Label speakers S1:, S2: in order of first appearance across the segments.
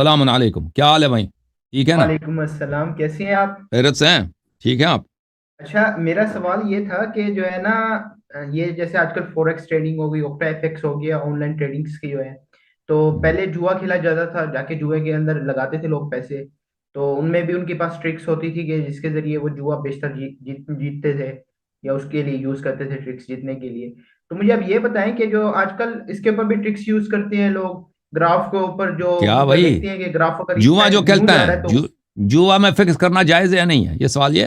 S1: السلام علیکم، کیا حال ہے بھائی؟ ٹھیک ہے نا؟
S2: وعلیکم السلام، کیسے ہیں آپ؟
S1: خیرت سے ہیں؟ ٹھیک ہے آپ؟
S2: اچھا، میرا سوال یہ تھا کہ جو ہے نا، یہ جیسے آج کل فوریکس ٹریڈنگ ہو گئی، اوکٹا ایف ایکس ہو گیا، آن لائن ٹریڈنگس کی جو ہے، تو پہلے جوا کھیلا جاتا تھا، جا کے جوئے کے اندر لگاتے تھے لوگ پیسے، تو ان میں بھی ان کے پاس ٹرکس ہوتی تھی کہ جس کے ذریعے وہ جوا بیشتر جیتتے تھے، یا اس کے لیے یوز کرتے تھے ٹرکس جیتنے کے لیے. تو مجھے اب یہ بتائیں کہ جو آج کل اس کے اوپر بھی ٹرکس یوز کرتے ہیں لوگ، گراف کے اوپر جو
S1: کیا
S2: اوپر
S1: بھائی؟
S2: دیکھتے ہیں کہ گراف اگر اس
S1: جوا جو
S2: ٹائم یوں
S1: کھیلتا
S2: جا
S1: ہے
S2: رہا ہے تو.
S1: جوا میں فکس کرنا جائز ہے یا نہیں ہے؟ یہ سوال یہ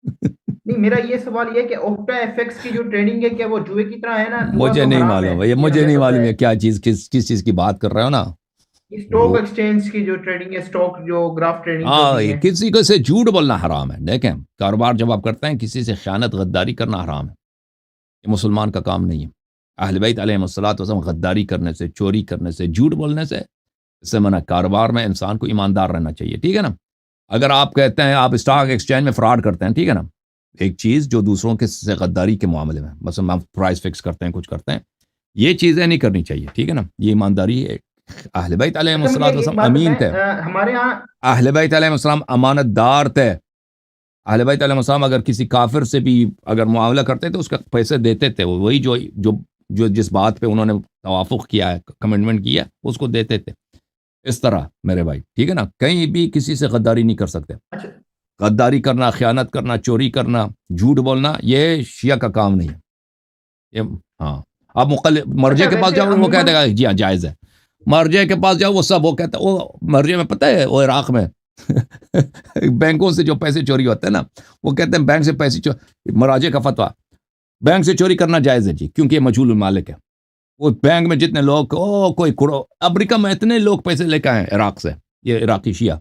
S2: نہیں، میرا یہ سوال یہ ہے کہ اوکٹا ایف ایکس کی جو ٹریڈنگ ہے کیا وہ جوئے کی طرح ہے نا؟ جوا
S1: مجھے
S2: تو
S1: نہیں
S2: حرام ہے،
S1: معلوم ہے، یہ
S2: یہ
S1: مجھے
S2: ہمیں
S1: نہیں
S2: پتہ
S1: معلوم
S2: ہے.
S1: ہے کیا چیز، کس چیز کی بات کر رہے ہو نا
S2: اسٹاک
S1: وہ۔
S2: ایکسچینج کی جو ٹریڈنگ ہے، اسٹاک جو گراف ٹریڈنگ
S1: ہاں،
S2: ہوتی ہے.
S1: کسی کو سے جھوٹ بولنا حرام ہے. دیکھیں، کاروبار جب آپ کرتے ہیں کسی سے خیانت غداری کرنا حرام ہے. یہ مسلمان کا کام نہیں ہے. اہل بیت علیہ الصلوۃ والسلام غداری کرنے سے، چوری کرنے سے، جھوٹ بولنے سے اس سے منع. کاروبار میں انسان کو ایماندار رہنا چاہیے، ٹھیک ہے نا؟ اگر آپ کہتے ہیں آپ اسٹاک ایکسچینج میں فراڈ کرتے ہیں، ٹھیک ہے نا، ایک چیز جو دوسروں کے سے غداری کے معاملے میں، مثلا ہم پرائز فکس کرتے ہیں، کچھ کرتے ہیں، یہ چیزیں نہیں کرنی چاہیے، ٹھیک ہے نا؟ یہ ایمانداری ہے. اہل بیت علیہ
S2: اچھا، مجھے
S1: الصلوۃ
S2: ایک
S1: والسلام
S2: بات
S1: امین
S2: بتائیں،
S1: تھے.
S2: ہمارے ہاں.
S1: اہل بیت علیہ السلام امانت دار تھے. اہل بیت علیہ السلام اگر کسی کافر سے بھی اگر معاملہ کرتے تھے، اس کا پیسے دیتے تھے. وہی جو جس بات پہ انہوں نے توافق کیا ہے، کمٹمنٹ کیا ہے، اس کو دیتے تھے. اس طرح میرے بھائی، ٹھیک ہے نا؟ کہیں بھی کسی سے غداری نہیں کر سکتے.
S2: اچھا.
S1: غداری کرنا، خیانت کرنا، چوری کرنا، جھوٹ بولنا، یہ شیعہ کا کام نہیں ہے. یہ ہاں، آپ مرجے
S2: اچھا،
S1: کے پاس
S2: ویسے
S1: جاؤ، وہ
S2: عموماً.
S1: کہتے ہیں جی ہاں جائز ہے. مرجے کے پاس جاؤ، وہ سب وہ کہتے ہیں، وہ مرجے میں پتہ ہے، وہ عراق میں بینکوں سے جو پیسے چوری ہوتے ہیں نا، وہ کہتے ہیں بینک سے پیسے مراجے کا فتویٰ، بینک سے چوری کرنا جائز ہے جی، کیونکہ یہ مجہول المالک ہے. وہ بینک میں جتنے لوگ، کوئی کروڑ، امریکہ میں اتنے لوگ پیسے لے کے آئے ہیں عراق سے، یہ عراقی شیعہ.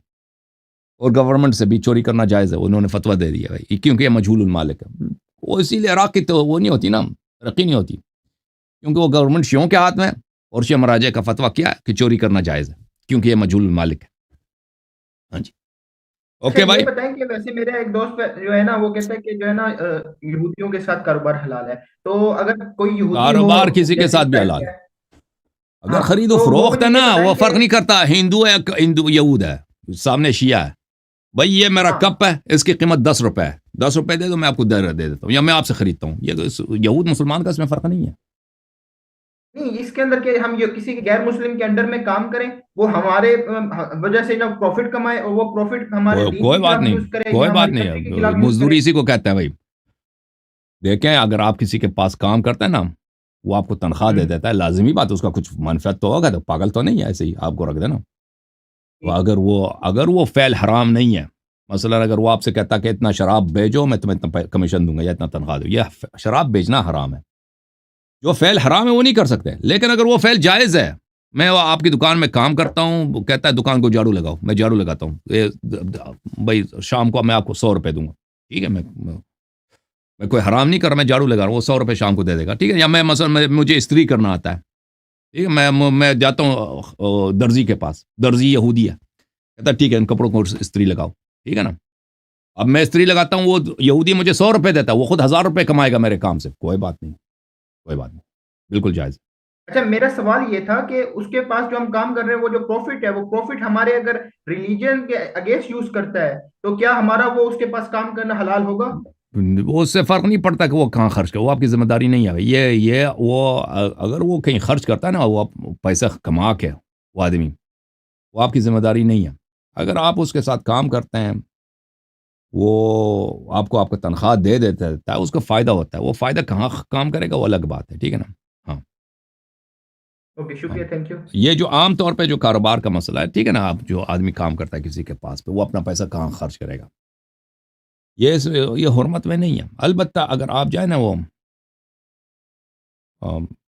S1: اور گورنمنٹ سے بھی چوری کرنا جائز ہے، انہوں نے فتویٰ دے دیا ہے کیونکہ یہ مجہول المالک ہے. وہ اسی لیے عراق کی تو وہ نہیں ہوتی نا، ترقی نہیں ہوتی، کیونکہ وہ گورنمنٹ شیعوں کے ہاتھ میں ہے. اور شیعہ مراجع کا فتویٰ کیا ہے کہ چوری کرنا جائز ہے کیونکہ یہ مجہول المالک ہے. ہاں جی،
S2: اچھا،
S1: اوکے
S2: یہ
S1: بھائی.
S2: بتائیں کہ ویسے میرا ایک دوست جو ہے نا، وہ کہتا ہے کہ جو ہے نا، یہودیوں کے ساتھ کاروبار حلال ہے. تو اگر کوئی یہودی ہو،
S1: کاروبار کسی کے
S2: جیسے
S1: ساتھ بھی
S2: اسرائیل
S1: حلال
S2: کا
S1: ہے.
S2: ہے.
S1: اگر
S2: ہاں،
S1: خرید و
S2: تو وہ
S1: فروخت
S2: مجھے
S1: ہے
S2: یہ
S1: نا،
S2: بتائیں
S1: وہ
S2: کہ.
S1: فرق نہیں کرتا ہندو ہے یا ہندو یہود ہے، سامنے شیعہ ہے. بھائی یہ میرا
S2: ہاں.
S1: کپ ہے، اس کی قیمت 10 روپے ہے، 10 روپے دے دو، میں آپ کو دے دیتا ہوں، یا میں آپ سے خریدتا ہوں. یہ تو یہود مسلمان کا اس میں فرق نہیں ہے.
S2: نہیں، اس کے اندر کہ ہم یہ کسی غیر مسلم کے انڈر میں کام کریں، وہ ہمارے وجہ سے جو پروفٹ کمائے، اور وہ پروفٹ ہمارے دین
S1: کوئی
S2: کے
S1: بات
S2: خلاف
S1: نہیں،
S2: یوز کرے
S1: کوئی
S2: یا
S1: بات
S2: ہماری
S1: نہیں
S2: کنٹری کے
S1: ہے،
S2: خلاف یوز کرے.
S1: مزدوری اسی کو کہتے ہیں بھائی. دیکھیں، اگر آپ کسی کے پاس کام کرتے ہیں نا، وہ آپ کو تنخواہ دے
S2: ہوں.
S1: دیتا ہے، لازمی بات، اس کا کچھ منفعت تو ہوگا، تو پاگل تو نہیں ہے ایسے ہی آپ کو رکھ دینا. تو اگر وہ فعل حرام نہیں ہے، مثلا اگر وہ آپ سے کہتا کہ اتنا شراب بیچو، میں تمہیں اتنا کمیشن دوں گا یا اتنا تنخواہ دوں، یہ شراب بیچنا حرام ہے. جو فعل حرام ہے وہ نہیں کر سکتے. لیکن اگر وہ فعل جائز ہے، میں آپ کی دکان میں کام کرتا ہوں، وہ کہتا ہے دکان کو جھاڑو لگاؤ، میں جھاڑو لگاتا ہوں، بھائی شام کو میں آپ کو 100 روپے دوں گا، ٹھیک ہے، میں کوئی حرام نہیں کر رہا، میں جھاڑو لگا رہا ہوں، وہ 100 روپے شام کو دے دے گا، ٹھیک ہے. یا میں مثلا مجھے استری کرنا آتا ہے، ٹھیک ہے، میں جاتا ہوں درزی کے پاس، درزی یہودی ہے، کہتا ہے ٹھیک ہے، ان کپڑوں کو استری لگاؤ، ٹھیک ہے نا. اب میں استری لگاتا ہوں، وہ یہودی مجھے 100 روپے دیتا ہے، وہ خود 1000 روپے کمائے گا میرے کام سے، کوئی بات نہیں، کوئی بات نہیں، بالکل جائز.
S2: اچھا، میرا سوال یہ تھا کہ اس کے پاس جو ہم کام کر رہے ہیں، وہ جو پروفٹ ہے، وہ پروفٹ ہمارے اگر ریلیجن کے اگینسٹ یوز کرتا ہے، تو کیا ہمارا وہ اس کے پاس کام کرنا حلال ہوگا؟
S1: وہ اس سے فرق نہیں پڑتا کہ وہ کہاں خرچ کرے، وہ آپ کی ذمہ داری نہیں ہے. یہ وہ اگر وہ کہیں خرچ کرتا ہے نا، وہ پیسہ کما کے، وہ آدمی، وہ آپ کی ذمہ داری نہیں ہے. اگر آپ اس کے ساتھ کام کرتے ہیں، وہ آپ کا تنخواہ دے دیتا ہے، اس کا فائدہ ہوتا ہے. وہ فائدہ کہاں کام کرے گا وہ الگ بات ہے، ٹھیک ہے نا. ہاں.
S2: اوکے،
S1: ہاں،
S2: شکریہ، تھینک یو.
S1: یہ جو عام طور پہ جو کاروبار کا مسئلہ ہے، ٹھیک ہے نا، آپ جو آدمی کام کرتا ہے کسی کے پاس پہ، وہ اپنا پیسہ کہاں خرچ کرے گا، یہ حرمت میں نہیں ہے. البتہ اگر آپ جائیں نا وہ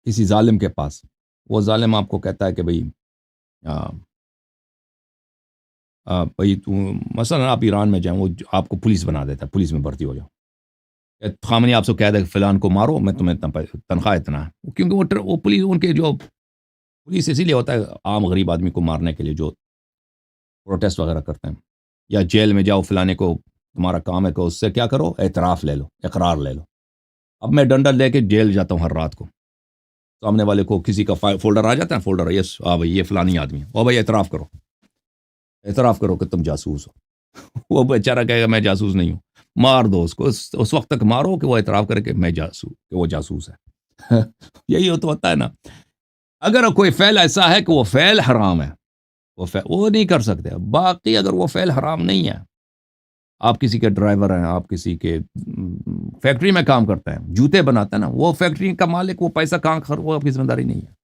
S1: کسی ظالم کے پاس، وہ ظالم آپ کو کہتا ہے کہ بھئی تو مثلا آپ ایران میں جائیں، وہ آپ کو پولیس بنا دیتا ہے، پولیس میں بھرتی ہو جاؤ. خامنی آپ سے کہہ دے کہ فلان کو مارو، میں تمہیں اتنا تنخواہ اتنا ہے، کیونکہ وہ پولیس، ان کے جو پولیس اسی لیے ہوتا ہے عام غریب آدمی کو مارنے کے لیے، جو پروٹیسٹ وغیرہ کرتے ہیں. یا جیل میں جاؤ، فلانے کو تمہارا کام ہے کہ اس سے کیا کرو، اعتراف لے لو، اقرار لے لو. اب میں ڈنڈا لے کے جیل جاتا ہوں ہر رات کو، سامنے والے کو کسی کا فولڈر آ جاتا ہے، فولڈر، یس، بھائی یہ فلانی آدمی ہے، بھائی اعتراف کرو. اعتراف کرو کہ تم جاسوس ہو. وہ بیچارہ کہے گا میں جاسوس نہیں ہوں. مار دو اس کو, اس وقت تک مارو کہ وہ اعتراف کرے کہ وہ جاسوس ہے. یہی تو ہوتا ہے نا. اگر کوئی فعل ایسا ہے کہ وہ فعل حرام ہے, وہ نہیں کر سکتے. باقی اگر وہ فعل حرام نہیں ہے, آپ کسی کے ڈرائیور ہیں, آپ کسی کے فیکٹری میں کام کرتے ہیں, جوتے بناتے ہیں نا, وہ فیکٹری کا مالک, وہ پیسہ کہاں وہ آپ کی ذمہ داری نہیں ہے.